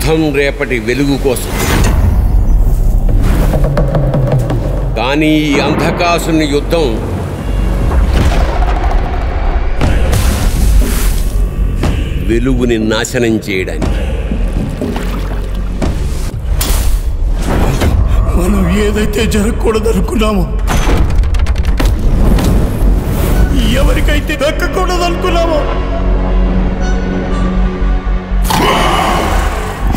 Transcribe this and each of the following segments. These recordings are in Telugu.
యుద్ధం రేపటి వెలుగు కోసం. కానీ ఈ అంధకాసుని యుద్ధం వెలుగుని నాశనం చేయడానికి. మనం ఏదైతే జరగకూడదనుకున్నామో, ఎవరికైతే దక్కకూడదనుకున్నామో,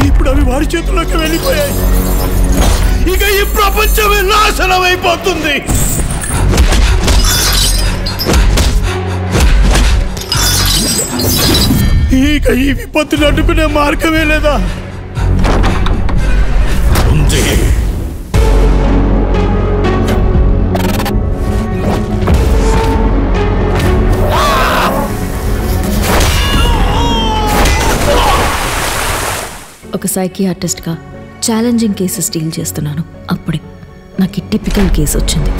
ఇప్పుడు అవి వారి చేతుల్లోకి వెళ్ళిపోయాయి. ఇక ఈ ప్రపంచమే నాశనం అయిపోతుంది. ఇక ఈ విపత్తులు అడ్డుకునే మార్గమే లేదా? ఉంది. ఒక సైకియాట్రిస్ట్గా ఛాలెంజింగ్ కేసెస్ డీల్ చేస్తున్నాను. అప్పుడే నాకు టిపికల్ కేసు వచ్చింది.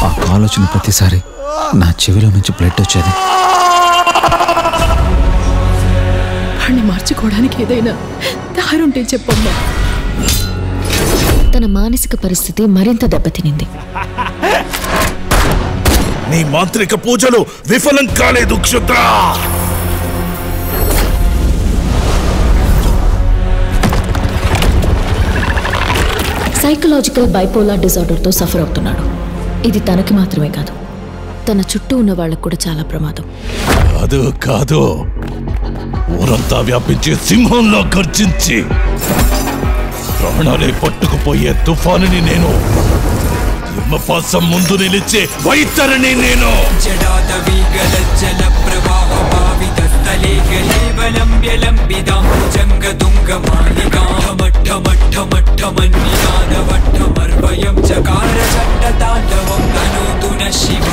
ఆ కాల్ వచ్చిన ప్రతిసారి నా చెవిలో నుంచి బ్లడ్ వచ్చేది. వాడిని మార్చుకోవడానికి ఏదైనా దారి ఉంటే చెప్పమ్మా. తన మానసిక పరిస్థితి మరింత దెబ్బతినింది. నీ మాంత్రిక పూజలు విఫలం కాలేదు క్షుద్ర. సైకలాజికల్ బైపోలార్ డిజార్డర్తో సఫర్ అవుతున్నాడు. ఇది తనకి మాత్రమే కాదు, తన చుట్టూ ఉన్న వాళ్ళకు కూడా చాలా ప్రమాదం. కాదు ఊరంతా వ్యాపించి సింహంలో గర్జించి ప్రాణాలే పట్టుకుపోయే తుఫానుని నేను, హిమపాసం ముందు నిలిచే వైతరిని నేను. చకార చండ తాండవం అనుతున శివ